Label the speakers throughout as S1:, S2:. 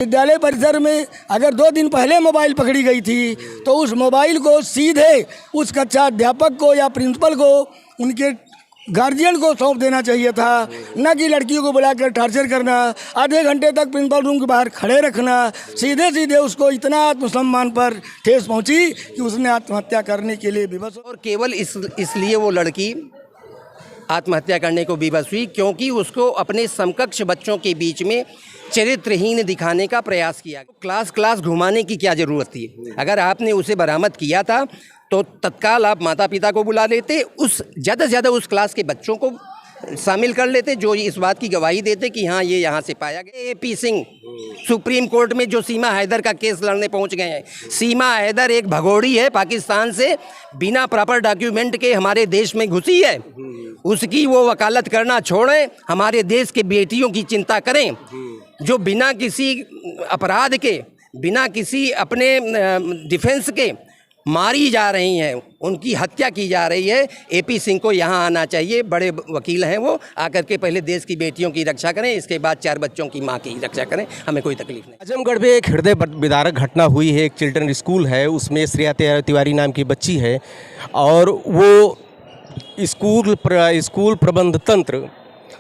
S1: विद्यालय परिसर में अगर 2 दिन पहले मोबाइल पकड़ी गई थी तो उस मोबाइल को सीधे उस कक्षा अध्यापक को या प्रिंसिपल को उनके गार्जियन को सौंप देना चाहिए था, न कि लड़कियों को बुलाकर टॉर्चर करना, आधे घंटे तक प्रिंसिपल रूम के बाहर खड़े रखना। सीधे सीधे उसको इतना आत्मसम्मान पर ठेस पहुंची कि उसने आत्महत्या करने के लिए विवश।
S2: और केवल इसलिए वो लड़की आत्महत्या करने को विवश हुई क्योंकि उसको अपने समकक्ष बच्चों के बीच में चरित्रहीन दिखाने का प्रयास किया। क्लास क्लास घुमाने की क्या ज़रूरत थी? अगर आपने उसे बरामद किया था तो तत्काल आप माता पिता को बुला लेते, उस ज़्यादा से ज़्यादा उस क्लास के बच्चों को शामिल कर लेते जो इस बात की गवाही देते कि हाँ ये यहाँ से पाया गया। AP सिंह सुप्रीम कोर्ट में जो सीमा हैदर का केस लड़ने पहुँच गए हैं। सीमा हैदर एक भगोड़ी है, पाकिस्तान से बिना प्रॉपर डॉक्यूमेंट के हमारे देश में घुसी है। उसकी वो वकालत करना छोड़ें, हमारे देश के बेटियों की चिंता करें जो बिना किसी अपराध के, बिना किसी अपने डिफेंस के मारी जा रही हैं, उनकी हत्या की जा रही है। AP सिंह को यहाँ आना चाहिए, बड़े वकील हैं वो, आकर के पहले देश की बेटियों की रक्षा करें, इसके बाद 4 बच्चों की माँ की रक्षा करें, हमें कोई तकलीफ नहीं।
S3: आजमगढ़ में एक हृदय विदारक घटना हुई है। एक चिल्ड्रन स्कूल है, उसमें श्रेया तिवारी नाम की बच्ची है और वो स्कूल प्रबंध तंत्र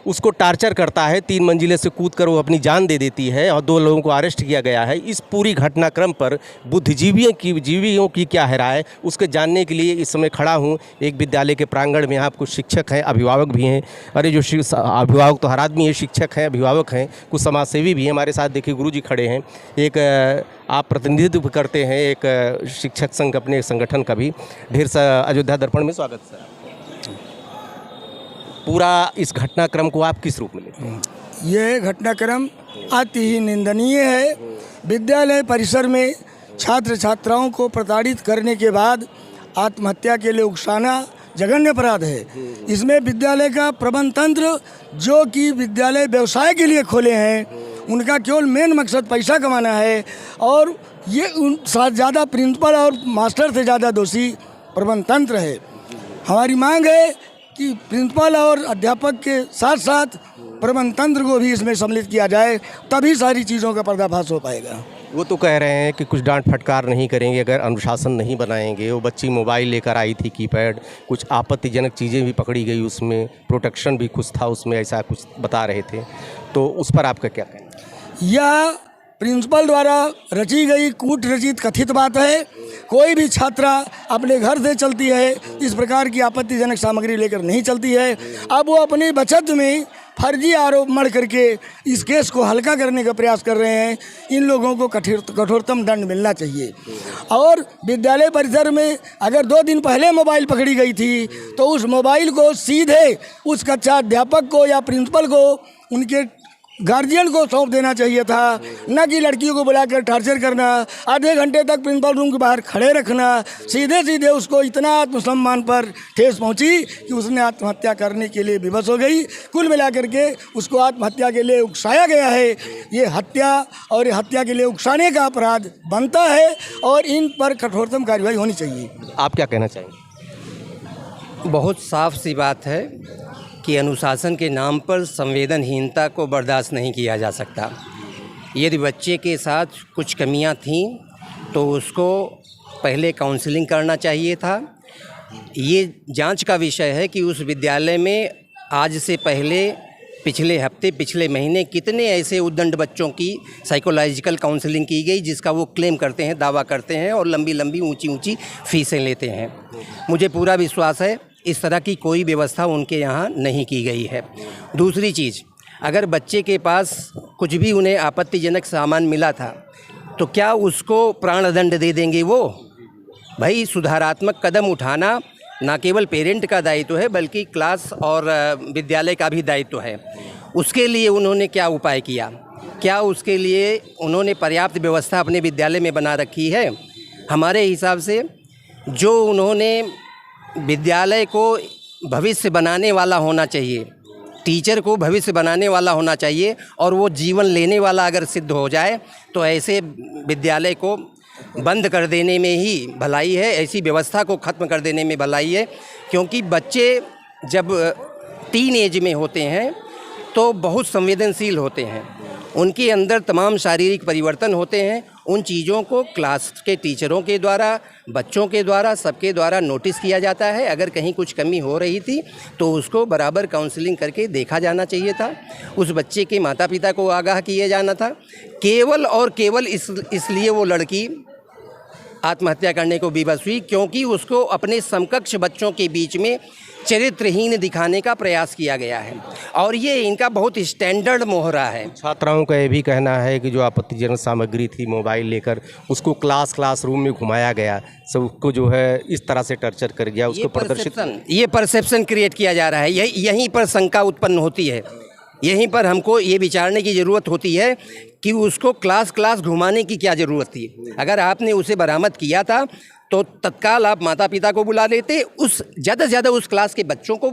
S3: उसको टार्चर करता है। 3 मंजिले से कूदकर वो अपनी जान दे देती है और 2 लोगों को अरेस्ट किया गया है। इस पूरी घटनाक्रम पर बुद्धिजीवियों की क्या है राय, उसके जानने के लिए इस समय खड़ा हूँ एक विद्यालय के प्रांगण में। आप कुछ शिक्षक हैं, अभिभावक भी हैं। अरे जो अभिभावक तो हर आदमी है, शिक्षक हैं, अभिभावक हैं, कुछ समाजसेवी भी हैं हमारे साथ। देखिए गुरुजी खड़े हैं। एक आप प्रतिनिधित्व करते हैं एक शिक्षक संघ, अपने संगठन का भी। ढेर सा अयोध्या दर्पण में स्वागत सर। पूरा इस घटनाक्रम को आप किस रूप में लेते हैं?
S1: ये घटनाक्रम अति ही निंदनीय है। विद्यालय परिसर में छात्र छात्राओं को प्रताड़ित करने के बाद आत्महत्या के लिए उकसाना जघन्य अपराध है। इसमें विद्यालय का प्रबंध तंत्र जो कि विद्यालय व्यवसाय के लिए खोले हैं, उनका केवल मेन मकसद पैसा कमाना है और ये उन ज़्यादा प्रिंसिपल और मास्टर से ज़्यादा दोषी प्रबंध तंत्र है। हमारी मांग है कि प्रिंसिपल और अध्यापक के साथ साथ प्रबंध तंत्र को भी इसमें सम्मिलित किया जाए, तभी सारी चीज़ों का पर्दाफाश हो पाएगा।
S3: वो तो कह रहे हैं कि कुछ डांट फटकार नहीं करेंगे अगर अनुशासन नहीं बनाएंगे। वो बच्ची मोबाइल लेकर आई थी, कीपैड, कुछ आपत्तिजनक चीज़ें भी पकड़ी गई, उसमें प्रोटेक्शन भी कुछ था, उसमें ऐसा कुछ बता रहे थे। तो उस पर आपका क्या कहना है?
S1: यह प्रिंसिपल द्वारा रची गई कूट रचित कथित बात है। कोई भी छात्रा अपने घर से चलती है, इस प्रकार की आपत्तिजनक सामग्री लेकर नहीं चलती है। अब वो अपनी बचत में फर्जी आरोप मढ़ करके इस केस को हल्का करने का प्रयास कर रहे हैं। इन लोगों को कठोरतम दंड मिलना चाहिए। और विद्यालय परिसर में अगर 2 दिन पहले मोबाइल पकड़ी गई थी तो उस मोबाइल को सीधे उस कक्षा अध्यापक को या प्रिंसिपल को उनके गार्जियन को सौंप देना चाहिए था, न कि लड़कियों को बुलाकर टॉर्चर करना, आधे घंटे तक प्रिंसिपल रूम के बाहर खड़े रखना। सीधे सीधे उसको इतना आत्मसम्मान पर ठेस पहुंची कि उसने आत्महत्या करने के लिए विवश हो गई। कुल मिलाकर के उसको आत्महत्या के लिए उकसाया गया है। ये हत्या और हत्या के लिए उकसाने का अपराध बनता है और इन पर कठोरतम कार्रवाई होनी चाहिए।
S3: आप क्या कहना चाहेंगे?
S2: बहुत साफ सी बात है कि अनुशासन के नाम पर संवेदनहीनता को बर्दाश्त नहीं किया जा सकता। यदि बच्चे के साथ कुछ कमियां थीं तो उसको पहले काउंसलिंग करना चाहिए था। ये जांच का विषय है कि उस विद्यालय में आज से पहले पिछले हफ्ते, पिछले महीने कितने ऐसे उद्दंड बच्चों की साइकोलॉजिकल काउंसलिंग की गई जिसका वो क्लेम करते हैं, दावा करते हैं और लंबी लंबी ऊंची ऊंची फीसें लेते हैं। मुझे पूरा विश्वास है इस तरह की कोई व्यवस्था उनके यहाँ नहीं की गई है। दूसरी चीज़, अगर बच्चे के पास कुछ भी उन्हें आपत्तिजनक सामान मिला था तो क्या उसको प्राणदंड दे देंगे वो? भाई सुधारात्मक कदम उठाना ना केवल पेरेंट का दायित्व है बल्कि क्लास और विद्यालय का भी दायित्व है। उसके लिए उन्होंने क्या उपाय किया? क्या उसके लिए उन्होंने पर्याप्त व्यवस्था अपने विद्यालय में बना रखी है? हमारे हिसाब से जो उन्होंने विद्यालय को भविष्य बनाने वाला होना चाहिए, टीचर को भविष्य बनाने वाला होना चाहिए और वो जीवन लेने वाला अगर सिद्ध हो जाए तो ऐसे विद्यालय को बंद कर देने में ही भलाई है, ऐसी व्यवस्था को ख़त्म कर देने में भलाई है। क्योंकि बच्चे जब टीन एज में होते हैं तो बहुत संवेदनशील होते हैं उनके अंदर तमाम शारीरिक परिवर्तन होते हैं। उन चीज़ों को क्लास के टीचरों के द्वारा, बच्चों के द्वारा, सबके द्वारा नोटिस किया जाता है। अगर कहीं कुछ कमी हो रही थी तो उसको बराबर काउंसलिंग करके देखा जाना चाहिए था। उस बच्चे के माता पिता को आगाह किया जाना था। केवल और केवल इसलिए वो लड़की आत्महत्या करने को विवश हुई क्योंकि उसको अपने समकक्ष बच्चों के बीच में चरित्रहीन दिखाने का प्रयास किया गया है, और ये इनका बहुत स्टैंडर्ड मोहरा है।
S3: छात्राओं का ये भी कहना है कि जो आपत्तिजनक सामग्री थी मोबाइल लेकर, उसको क्लास रूम में घुमाया गया, सबको जो है इस तरह से टर्चर कर गया, उसको प्रदर्शित,
S2: ये परसेप्शन क्रिएट किया जा रहा है। यहीं पर शंका उत्पन्न होती है। यहीं पर हमको ये विचारने की ज़रूरत होती है कि उसको क्लास घुमाने की क्या ज़रूरत थी। अगर आपने उसे बरामद किया था तो तत्काल आप माता पिता को बुला लेते, उस ज़्यादा से ज़्यादा उस क्लास के बच्चों को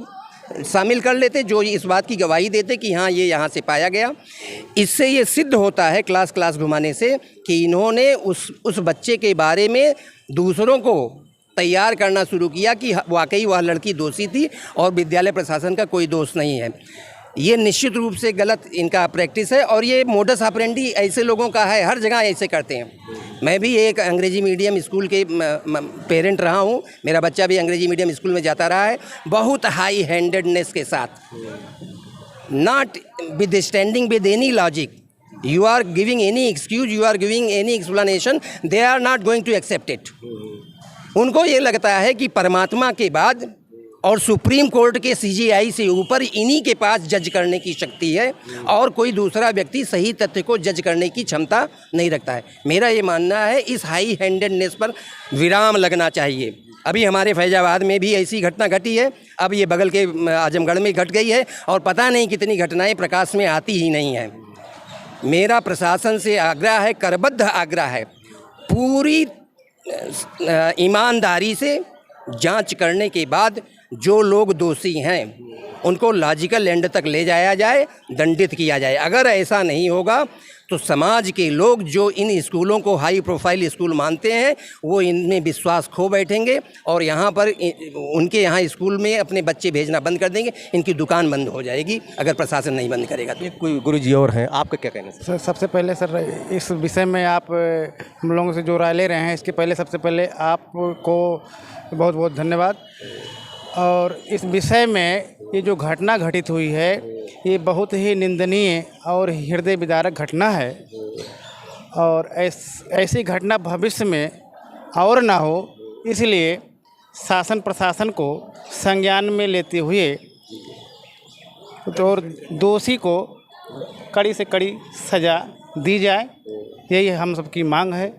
S2: शामिल कर लेते जो इस बात की गवाही देते कि हाँ ये यहाँ से पाया गया। इससे ये सिद्ध होता है क्लास घुमाने से कि इन्होंने उस बच्चे के बारे में दूसरों को तैयार करना शुरू किया कि वाकई वह लड़की दोषी थी और विद्यालय प्रशासन का कोई दोष नहीं है। ये निश्चित रूप से गलत इनका प्रैक्टिस है, और ये मोडस ऑपरेंडी ऐसे लोगों का है, हर जगह ऐसे करते हैं। मैं भी एक अंग्रेजी मीडियम स्कूल के पेरेंट रहा हूँ, मेरा बच्चा भी अंग्रेजी मीडियम स्कूल में जाता रहा है, बहुत हाई हैंडेडनेस के साथ, notwithstanding with any logic, you are giving any excuse, you are giving any explanation, they are not going to accept it. उनको ये लगता है कि परमात्मा के बाद और सुप्रीम कोर्ट के सीजीआई से ऊपर इन्हीं के पास जज करने की शक्ति है, और कोई दूसरा व्यक्ति सही तथ्य को जज करने की क्षमता नहीं रखता है। मेरा ये मानना है इस हाई हैंडेडनेस पर विराम लगना चाहिए। अभी हमारे फैजाबाद में भी ऐसी घटना घटी है, अब ये बगल के आजमगढ़ में घट गई है, और पता नहीं कितनी घटनाएं प्रकाश में आती ही नहीं हैं। मेरा प्रशासन से आग्रह है, करबद्ध आग्रह है, पूरी ईमानदारी से जांच करने के बाद जो लोग दोषी हैं उनको लॉजिकल एंड तक ले जाया जाए, दंडित किया जाए। अगर ऐसा नहीं होगा तो समाज के लोग जो इन स्कूलों को हाई प्रोफाइल स्कूल मानते हैं वो इनमें विश्वास खो बैठेंगे, और यहाँ पर उनके यहाँ स्कूल में अपने बच्चे भेजना बंद कर देंगे। इनकी दुकान बंद हो जाएगी अगर प्रशासन नहीं बंद करेगा तो।
S3: कोई गुरुजी और हैं, आपका क्या कहना है?
S4: सर, सबसे पहले सर इस विषय में आप हम लोगों से जो राय ले रहे हैं, इसके पहले सबसे पहले आपको बहुत बहुत धन्यवाद। और इस विषय में ये जो घटना घटित हुई है ये बहुत ही निंदनीय और हृदय विदारक घटना है, और ऐसी घटना भविष्य में और ना हो, इसलिए शासन प्रशासन को संज्ञान में लेते हुए और दोषी को कड़ी से कड़ी सज़ा दी जाए, यही हम सबकी मांग है।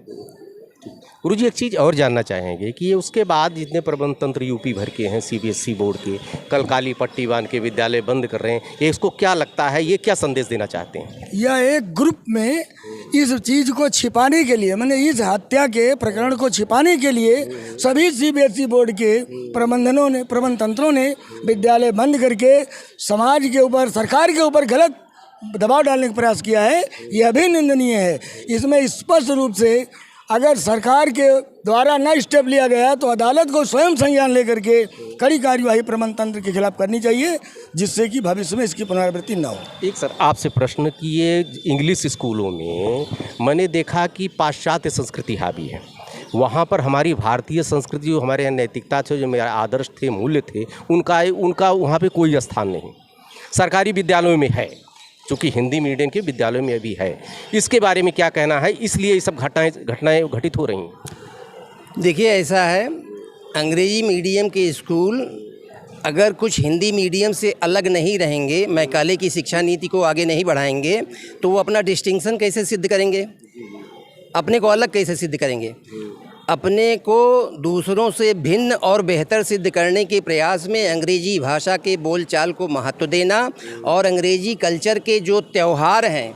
S3: गुरुजी एक चीज़ और जानना चाहेंगे कि ये उसके बाद जितने प्रबंध तंत्र यूपी भर के हैं, सीबीएसई बोर्ड के, कल काली पट्टी बांध के विद्यालय बंद कर रहे हैं, ये इसको क्या लगता है, ये क्या संदेश देना चाहते हैं?
S1: यह एक ग्रुप में इस चीज़ को छिपाने के लिए, मैंने इस हत्या के प्रकरण को छिपाने के लिए सभी सीबीएसई बोर्ड के प्रबंध तंत्रों ने विद्यालय बंद करके समाज के ऊपर, सरकार के ऊपर गलत दबाव डालने का प्रयास किया है। यह भी निंदनीय है। इसमें स्पष्ट रूप से अगर सरकार के द्वारा न स्टेप लिया गया तो अदालत को स्वयं संज्ञान लेकर के कड़ी कार्यवाही प्रबंध तंत्र के खिलाफ करनी चाहिए, जिससे कि भविष्य में इसकी पुनरावृत्ति न हो।
S3: एक सर आपसे प्रश्न कि ये इंग्लिश स्कूलों में मैंने देखा कि पाश्चात्य संस्कृति हावी है, वहाँ पर हमारी भारतीय संस्कृति, जो हमारे यहाँ नैतिकता थे, जो मेरा आदर्श थे, मूल्य थे, उनका वहाँ पर कोई स्थान नहीं। सरकारी विद्यालयों में है, चूँकि हिंदी मीडियम के विद्यालयों में अभी है। इसके बारे में क्या कहना है? इसलिए ये सब घटनाएं घटित हो रही हैं।
S2: देखिए ऐसा है, अंग्रेजी मीडियम के स्कूल अगर कुछ हिंदी मीडियम से अलग नहीं रहेंगे, मैकाले की शिक्षा नीति को आगे नहीं बढ़ाएंगे, तो वो अपना डिस्टिंक्शन कैसे सिद्ध करेंगे, अपने को अलग कैसे सिद्ध करेंगे? अपने को दूसरों से भिन्न और बेहतर सिद्ध करने के प्रयास में अंग्रेजी भाषा के बोलचाल को महत्व देना, और अंग्रेजी कल्चर के जो त्यौहार हैं,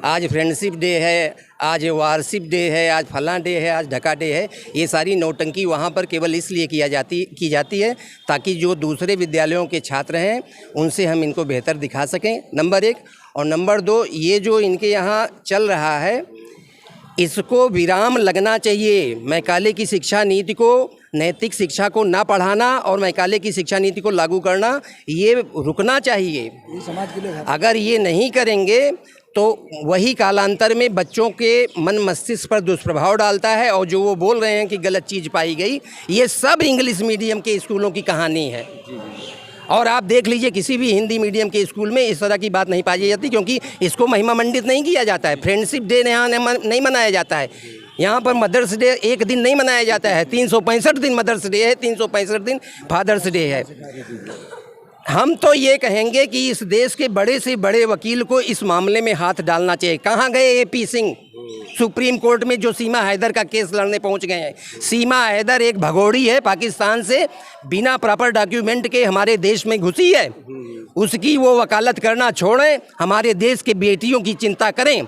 S2: आज फ्रेंडशिप डे है, आज वारशिप डे है, आज फलां डे है, आज ढका डे है, ये सारी नौटंकी वहाँ पर केवल इसलिए की जाती है ताकि जो दूसरे विद्यालयों के छात्र हैं उनसे हम इनको बेहतर दिखा सकें, नंबर 1। और नंबर 2, ये जो इनके यहाँ चल रहा है इसको विराम लगना चाहिए। मैकाले की शिक्षा नीति को, नैतिक शिक्षा को ना पढ़ाना और मैकाले की शिक्षा नीति को लागू करना, ये रुकना चाहिए।
S1: समाज के लिए
S2: अगर ये नहीं करेंगे तो वही कालांतर में बच्चों के मन मस्तिष्क पर दुष्प्रभाव डालता है। और जो वो बोल रहे हैं कि गलत चीज़ पाई गई, ये सब इंग्लिश मीडियम के स्कूलों की कहानी है। और आप देख लीजिए किसी भी हिंदी मीडियम के स्कूल में इस तरह की बात नहीं पाई जाती, क्योंकि इसको महिमा मंडित नहीं किया जाता है। फ्रेंडशिप डे यहाँ नहीं मनाया जाता है। यहाँ पर मदर्स डे एक दिन नहीं मनाया जाता है, 365 दिन मदर्स डे है, 365 दिन फादर्स डे है। हम तो ये कहेंगे कि इस देश के बड़े से बड़े वकील को इस मामले में हाथ डालना चाहिए। कहाँ गए AP सिंह? सुप्रीम कोर्ट में जो सीमा हैदर का केस लड़ने पहुंच गए हैं। सीमा हैदर एक भगोड़ी है, पाकिस्तान से बिना प्रॉपर डॉक्यूमेंट के हमारे देश में घुसी है। उसकी वो वकालत करना छोड़ें, हमारे देश के बेटियों की चिंता करें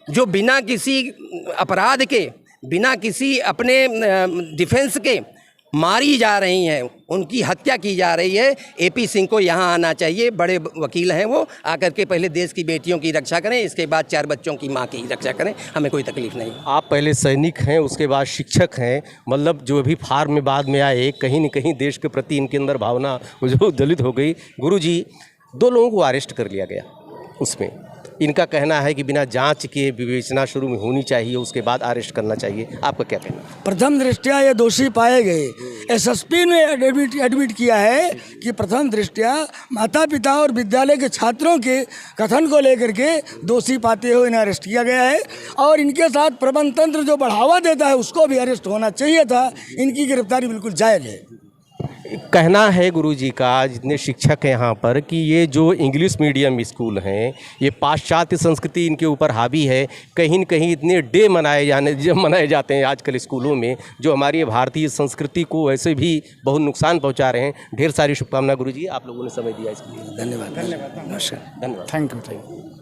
S2: जो बिना किसी अपराध के, बिना किसी अपने डिफेंस के मारी जा रही हैं, उनकी हत्या की जा रही है। AP सिंह को यहाँ आना चाहिए। बड़े वकील हैं वो, आकर के पहले देश की बेटियों की रक्षा करें, इसके बाद 4 बच्चों की माँ की रक्षा करें। हमें कोई तकलीफ नहीं।
S3: आप पहले सैनिक हैं, उसके बाद शिक्षक हैं, मतलब जो भी फार्म में बाद में आए, कहीं न कहीं देश के प्रति इनके अंदर भावना जो दलित हो गई। गुरुजी, 2 लोगों को अरेस्ट कर लिया गया। उसमें इनका कहना है कि बिना जांच के विवेचना शुरू में होनी चाहिए, उसके बाद अरेस्ट करना चाहिए। आपका क्या कहना है?
S1: प्रथम दृष्टया ये दोषी पाए गए। SSP ने एडमिट किया है कि प्रथम दृष्टया माता पिता और विद्यालय के छात्रों के कथन को लेकर के दोषी पाते हुए इन्हें अरेस्ट किया गया है। और इनके साथ प्रबंध तंत्र जो बढ़ावा देता है उसको भी अरेस्ट होना चाहिए था। इनकी गिरफ्तारी बिल्कुल जायज़ है।
S3: कहना है गुरुजी का, जितने शिक्षक हैं यहाँ पर, कि ये जो इंग्लिश मीडियम स्कूल हैं, ये पाश्चात्य संस्कृति इनके ऊपर हावी है। कहीं न कहीं इतने डे मनाए जाते हैं आजकल स्कूलों में, जो हमारी भारतीय संस्कृति को वैसे भी बहुत नुकसान पहुँचा रहे हैं। ढेर सारी शुभकामनाएं गुरुजी, आप लोगों ने समय दिया इसके लिए।
S1: धन्यवाद।
S4: धन्यवाद।
S3: धन्यवाद।
S4: Thank you.